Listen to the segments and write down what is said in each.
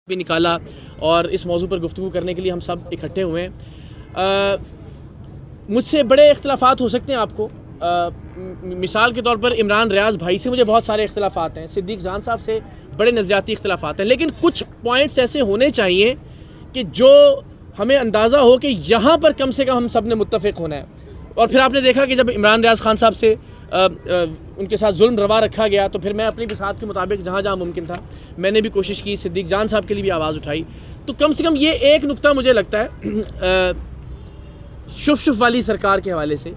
بھی نکالا اور اس موضوع پر گفتگو کرنے کے لیے ہم سب اکٹھے ہوئے ہیں۔ مجھ سے بڑے اختلافات ہو سکتے ہیں آپ کو، مثال کے طور پر عمران ریاض بھائی سے مجھے بہت سارے اختلافات ہیں، صدیق جان صاحب سے بڑے نظریاتی اختلافات ہیں، لیکن کچھ پوائنٹس ایسے ہونے چاہیے کہ جو ہمیں اندازہ ہو کہ یہاں پر کم سے کم ہم سب نے متفق ہونا ہے۔ اور پھر آپ نے دیکھا کہ جب عمران ریاض خان صاحب سے ان کے ساتھ ظلم روا رکھا گیا تو پھر میں اپنی بساط کے مطابق جہاں جہاں ممکن تھا میں نے بھی کوشش کی، صدیق جان صاحب کے لیے بھی آواز اٹھائی۔ تو کم سے کم یہ ایک نقطہ مجھے لگتا ہے شف والی سرکار کے حوالے سے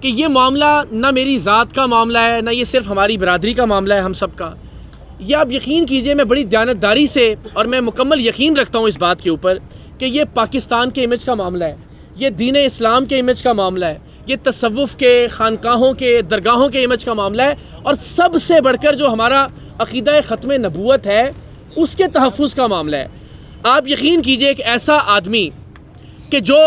کہ یہ معاملہ نہ میری ذات کا معاملہ ہے، نہ یہ صرف ہماری برادری کا معاملہ ہے ہم سب کا۔ یہ آپ یقین کیجئے، میں بڑی دیانتداری سے اور میں مکمل یقین رکھتا ہوں اس بات کے اوپر کہ یہ پاکستان کے امیج کا معاملہ ہے، یہ دین اسلام کے امیج کا معاملہ ہے، یہ تصوف کے، خانقاہوں کے، درگاہوں کے امیج کا معاملہ ہے، اور سب سے بڑھ کر جو ہمارا عقیدہ ختم نبوت ہے اس کے تحفظ کا معاملہ ہے۔ آپ یقین کیجئے ایک ایسا آدمی کہ جو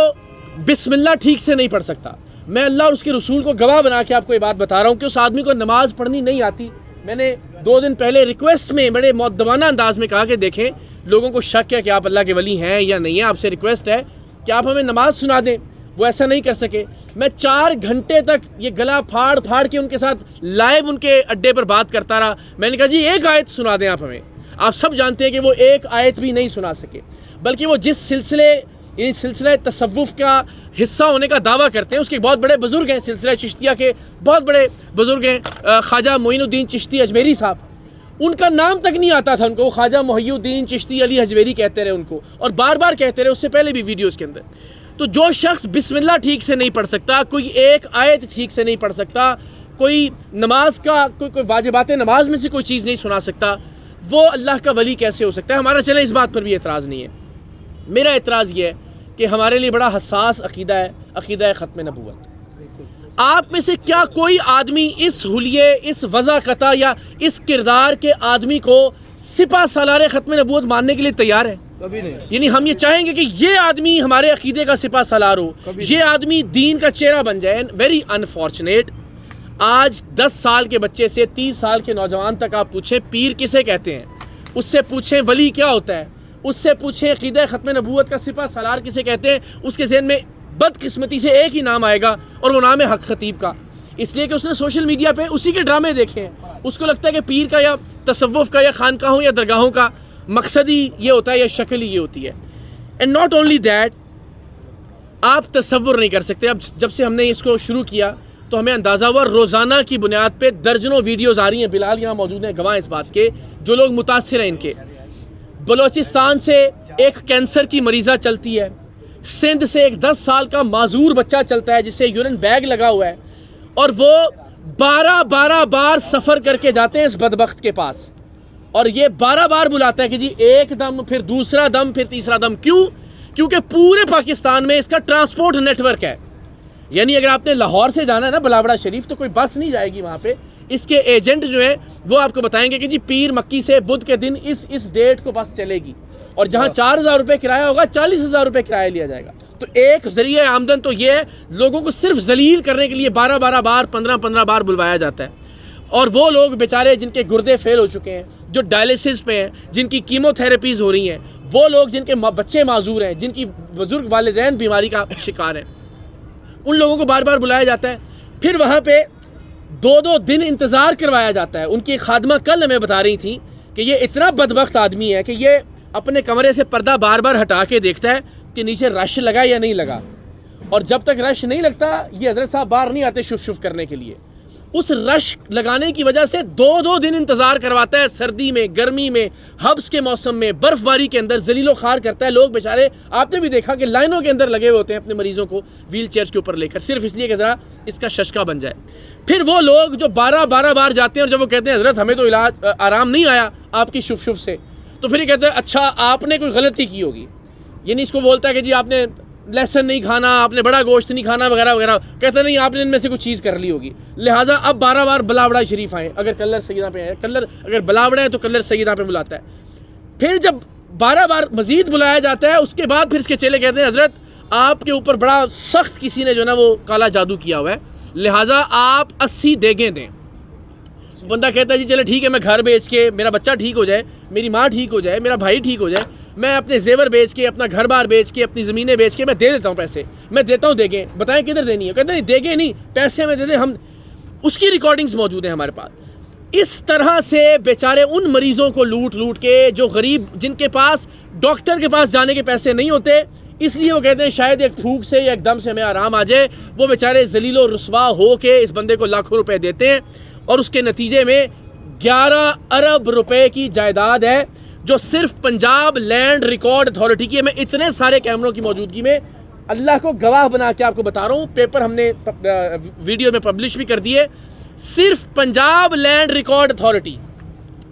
بسم اللہ ٹھیک سے نہیں پڑھ سکتا، میں اللہ اور اس کے رسول کو گواہ بنا کے آپ کو یہ بات بتا رہا ہوں کہ اس آدمی کو نماز پڑھنی نہیں آتی۔ میں نے 2 دن پہلے ریکویسٹ میں بڑے مؤدبانہ انداز میں کہا کہ دیکھیں لوگوں کو شک ہے کہ آپ اللہ کے ولی ہیں یا نہیں ہیں، آپ سے ریکویسٹ ہے کہ آپ ہمیں نماز سنا دیں۔ وہ ایسا نہیں کر سکے۔ میں 4 گھنٹے تک یہ گلا پھاڑ کے ان کے ساتھ لائیو ان کے اڈے پر بات کرتا رہا۔ میں نے کہا جی ایک آیت سنا دیں آپ ہمیں۔ آپ سب جانتے ہیں کہ وہ ایک آیت بھی نہیں سنا سکے، بلکہ وہ جس سلسلہ تصوف کا حصہ ہونے کا دعویٰ کرتے ہیں اس کے بہت بڑے بزرگ ہیں، سلسلہ چشتیہ کے بہت بڑے بزرگ ہیں، خواجہ معین الدین چشتی اجمیری صاحب، ان کا نام تک نہیں آتا تھا ان کو، خواجہ محی الدین چشتی علی اجمیری کہتے رہے ان کو، اور بار بار کہتے رہے اس سے پہلے بھی ویڈیوز کے اندر۔ تو جو شخص بسم اللہ ٹھیک سے نہیں پڑھ سکتا، کوئی ایک آیت ٹھیک سے نہیں پڑھ سکتا، کوئی نماز کا کوئی واجبات نماز میں سے کوئی چیز نہیں سنا سکتا، وہ اللہ کا ولی کیسے ہو سکتا ہے؟ ہمارا چلے اس بات پر بھی اعتراض نہیں ہے۔ میرا اعتراض یہ ہے کہ ہمارے لیے بڑا حساس عقیدہ ہے، عقیدہ ختم نبوت۔ آپ میں سے کیا کوئی آدمی اس حلیے، اس وضاقتہ یا اس کردار کے آدمی کو سپہ سالار ختم نبوت ماننے کے لیے تیار ہے؟ کبھی نہیں۔ یعنی ہم یہ چاہیں گے کہ یہ آدمی ہمارے عقیدے کا سپہ سالار ہو، یہ آدمی دین کا چہرہ بن جائے۔ ویری انفارچونیٹ، آج 10 سال کے بچے سے 30 سال کے نوجوان تک آپ پوچھیں پیر کسے کہتے ہیں، اس سے پوچھیں ولی کیا ہوتا ہے، اس سے پوچھیں عقیدہ ختم نبوت کا سپہ سالار کسے کہتے ہیں، اس کے ذہن میں بدقسمتی سے ایک ہی نام آئے گا اور وہ نام ہے حق خطیب کا، اس لیے کہ اس نے سوشل میڈیا پہ اسی کے ڈرامے دیکھے ہیں۔ اس کو لگتا ہے کہ پیر کا یا تصوف کا یا خانقاہوں یا درگاہوں کا مقصد ہی یہ ہوتا ہے یا شکل ہی یہ ہوتی ہے۔ اینڈ ناٹ اونلی دیٹ، آپ تصور نہیں کر سکتے، اب جب سے ہم نے اس کو شروع کیا تو ہمیں اندازہ ہوا روزانہ کی بنیاد پہ درجنوں ویڈیوز آ رہی ہیں، بلال یہاں موجود ہیں گواہ اس بات کے، جو لوگ متاثر ہیں ان کے۔ بلوچستان سے ایک کینسر کی مریضہ چلتی ہے، سندھ سے ایک 10 سال کا معذور بچہ چلتا ہے جسے یورین بیگ لگا ہوا ہے، اور وہ 12 بار سفر کر کے جاتے ہیں اس بدبخت کے پاس، اور یہ 12 بار بلاتا ہے کہ جی ایک دم، پھر دوسرا دم، پھر تیسرا دم۔ کیوں؟ کیونکہ پورے پاکستان میں اس کا ٹرانسپورٹ نیٹ ورک ہے، یعنی اگر آپ نے لاہور سے جانا ہے نا بلاوڑا شریف تو کوئی بس نہیں جائے گی وہاں پہ، اس کے ایجنٹ جو ہیں وہ آپ کو بتائیں گے کہ جی پیر مکی سے بدھ کے دن اس ڈیٹ کو بس چلے گی، اور جہاں 4000 روپے کرایہ ہوگا 40,000 روپے کرایہ لیا جائے گا۔ تو ایک ذریعہ آمدن تو یہ ہے، لوگوں کو صرف ذلیل کرنے کے لیے 12 بار 15 بار بلوایا جاتا ہے، اور وہ لوگ بیچارے جن کے گردے فیل ہو چکے ہیں، جو ڈائلیسس پہ ہیں، جن کی کیمو تھراپیز ہو رہی ہیں، وہ لوگ جن کے بچے معذور ہیں، جن کی بزرگ والدین بیماری کا شکار ہیں، ان لوگوں کو بار بار بلایا جاتا ہے۔ پھر وہاں پہ 2 دن انتظار کروایا جاتا ہے۔ ان کی خادمہ کل ہمیں بتا رہی تھی کہ یہ اتنا بدبخت آدمی ہے کہ یہ اپنے کمرے سے پردہ بار بار ہٹا کے دیکھتا ہے کہ نیچے رش لگا یا نہیں لگا، اور جب تک رش نہیں لگتا یہ حضرت صاحب باہر نہیں آتے شف کرنے کے لیے۔ اس رش لگانے کی وجہ سے 2 دن انتظار کرواتا ہے، سردی میں، گرمی میں، حبس کے موسم میں، برف باری کے اندر ذلیل و خوار کرتا ہے۔ لوگ بیچارے آپ نے بھی دیکھا کہ لائنوں کے اندر لگے ہوئے ہوتے ہیں اپنے مریضوں کو ویل چیئرز کے اوپر لے کر، صرف اس لیے کہ ذرا اس کا ششکا بن جائے۔ پھر وہ لوگ جو 12 بار جاتے ہیں، اور جب وہ کہتے ہیں حضرت ہمیں تو آرام نہیں آیا آپ کی شف سے، تو پھر یہ کہتے ہیں اچھا آپ نے کوئی غلطی کی ہوگی، یعنی اس کو بولتا ہے کہ جی آپ نے لہسن نہیں کھانا، آپ نے بڑا گوشت نہیں کھانا وغیرہ وغیرہ، کہتا نہیں آپ نے ان میں سے کوئی چیز کر لی ہوگی، لہٰذا اب 12 بار بلاوڑا شریف آئیں۔ اگر کلر سیدہ پہ ہے، اگر بلاوڑا ہے تو کلر سیدہ پہ بلاتا ہے۔ پھر جب 12 بار مزید بلایا جاتا ہے، اس کے بعد پھر اس کے چیلے کہتے ہیں حضرت آپ کے اوپر بڑا سخت کسی نے جو نا وہ کالا جادو کیا ہوا ہے، لہٰذا آپ 80 دیگیں دیں۔ بندہ کہتا ہے جی چلے ٹھیک ہے میں گھر بیچ کے میرا بچہ ٹھیک ہو جائے, میری ماں ٹھیک ہو جائے, میرا بھائی ٹھیک ہو جائے, میں اپنے زیور بیچ کے, اپنا گھر بار بیچ کے, اپنی زمینیں بیچ کے میں دے دیتا ہوں پیسے, میں دیتا ہوں دیگیں, بتائیں کدھر دینی ہے؟ کہتے ہیں دیگیں نہیں, پیسے میں دے دیں ہم. اس کی ریکارڈنگز موجود ہیں ہمارے پاس. اس طرح سے بیچارے ان مریضوں کو لوٹ لوٹ کے, جو غریب جن کے پاس ڈاکٹر کے پاس جانے کے پیسے نہیں ہوتے, اس لیے وہ کہتے ہیں شاید ایک پھونک سے یا ایک دم سے ہمیں آرام آ جائے, وہ بیچارے ذلیل و رسوا ہو کے اس بندے کو لاکھوں روپے دیتے ہیں, اور اس کے نتیجے میں 11 ارب روپے کی جائیداد ہے جو صرف پنجاب لینڈ ریکارڈ اتھارٹی کی ہے. میں اتنے سارے کیمروں کی موجودگی میں اللہ کو گواہ بنا کے آپ کو بتا رہا ہوں, پیپر ہم نے ویڈیو میں پبلش بھی کر دیے. صرف پنجاب لینڈ ریکارڈ اتھارٹی,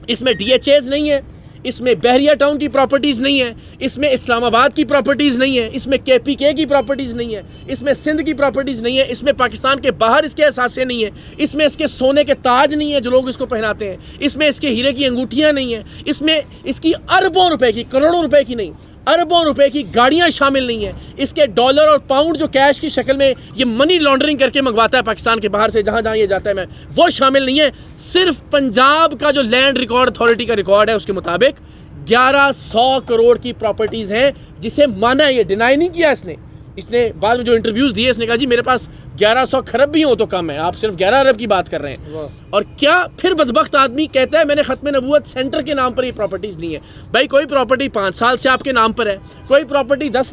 اس میں ڈی ایچ ایز نہیں ہے, اس میں بحریہ ٹاؤن کی پراپرٹیز نہیں ہے, اس میں اسلام آباد کی پراپرٹیز نہیں ہے, اس میں کے پی کے کی پراپرٹیز نہیں ہے, اس میں سندھ کی پراپرٹیز نہیں ہے, اس میں پاکستان کے باہر اس کے اثاثے نہیں ہیں, اس میں اس کے سونے کے تاج نہیں ہیں جو لوگ اس کو پہناتے ہیں, اس میں اس کے ہیرے کی انگوٹھیاں نہیں ہیں, اس میں اس کی اربوں روپے کی, کروڑوں روپے کی نہیں, اربوں روپے کی گاڑیاں شامل نہیں ہیں, اس کے ڈالر اور پاؤنڈ جو کیش کی شکل میں یہ منی لانڈرنگ کر کے منگواتا ہے پاکستان کے باہر سے جہاں جہاں یہ جاتا ہے, میں وہ شامل نہیں ہے. صرف پنجاب کا جو لینڈ ریکارڈ اتھارٹی کا ریکارڈ ہے اس کے مطابق 1100 کروڑ کی پراپرٹیز ہیں, جسے مانا ہے, یہ ڈینائی نہیں کیا اس نے بعد میں جو انٹرویوز دیے اس نے کہا جی میرے پاس 1100 کھرب بھی ہوں تو کم ہے, آپ صرف 11 ارب کی بات کر رہے ہیں. اور کیا پھر بدبخت آدمی کہتا ہے میں نے ختم نبوت سینٹر کے نام پر یہ پراپرٹیز لی ہیں. بھائی کوئی پراپرٹی 5 سال سے آپ کے نام پر ہے, کوئی پراپرٹی 10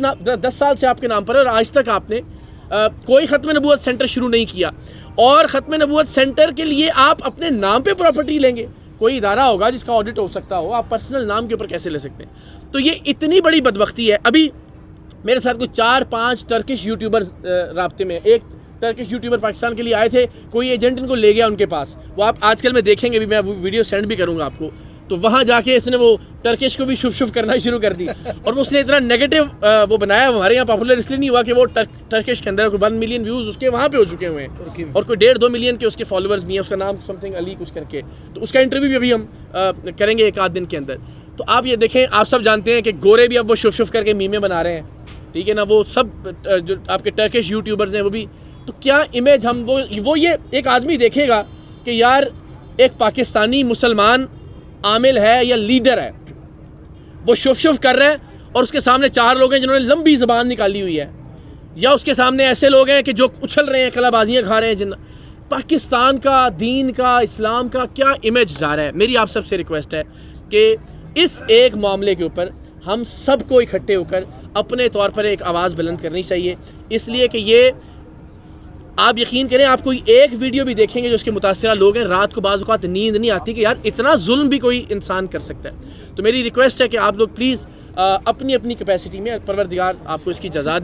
سال سے آپ کے نام پر ہے, اور آج تک آپ نے کوئی ختم نبوت سینٹر شروع نہیں کیا, اور ختم نبوت سینٹر کے لیے آپ اپنے نام پہ پراپرٹی لیں گے. کوئی ادارہ ہوگا جس کا آڈٹ ہو سکتا ہو, آپ پرسنل نام کے اوپر کیسے لے سکتے ہیں؟ تو یہ اتنی بڑی بدبختی ہے. ابھی میرے ساتھ کچھ 4-5 ٹرکش یوٹیوبر رابطے میں, ایک ٹرکش یوٹیوبر پاکستان کے لیے آئے تھے, کوئی ایجنٹ ان کو لے گیا ان کے پاس, وہ آپ آج کل میں دیکھیں گے بھی, میں ویڈیو سینڈ بھی کروں گا آپ کو. تو وہاں جا کے اس نے وہ ٹرکش کو بھی شف شف کرنا شروع کر دی, اور اس نے اتنا نیگیٹو وہ بنایا. ہمارے یہاں پاپولر اس لیے نہیں ہوا کہ وہ ٹرکش کے اندر 1 ملین ویوز اس کے وہاں پہ ہو چکے ہوئے ہیں, اور کوئی 1.5-2 ملین کے اس کے فالوورز بھی ہیں. اس کا نام سم تھنگ علی کچھ کر کے, تو اس کا انٹرویو بھی ابھی ہم کریں گے ایک آدھ دن کے اندر. تو آپ یہ دیکھیں, آپ سب جانتے ہیں کہ گورے بھی اب وہ شف شف کر کے میمیں بنا رہے ہیں, ٹھیک ہے نا, وہ سب جو آپ کے ٹرکش یوٹیوبرز ہیں وہ بھی. تو کیا امیج ہم وہ یہ ایک آدمی دیکھے گا کہ یار ایک پاکستانی مسلمان عامل ہے یا لیڈر ہے, وہ شف شف کر رہے ہیں, اور اس کے سامنے 4 لوگ ہیں جنہوں نے لمبی زبان نکالی ہوئی ہے, یا اس کے سامنے ایسے لوگ ہیں کہ جو اچھل رہے ہیں, کلا بازیاں کھا رہے ہیں. پاکستان کا, دین کا, اسلام کا کیا امیج جا رہا ہے؟ میری آپ سب سے ریکویسٹ ہے کہ اس ایک معاملے کے اوپر ہم سب کو اکٹھے ہو کر اپنے طور پر ایک آواز بلند کرنی چاہیے. اس لیے کہ یہ آپ یقین کریں, آپ کوئی ایک ویڈیو بھی دیکھیں گے جو اس کے متاثرہ لوگ ہیں, رات کو بعض اوقات نیند نہیں آتی کہ یار اتنا ظلم بھی کوئی انسان کر سکتا ہے. تو میری ریکویسٹ ہے کہ آپ لوگ پلیز اپنی اپنی کیپیسٹی میں, پروردگار آپ کو اس کی جزا دے.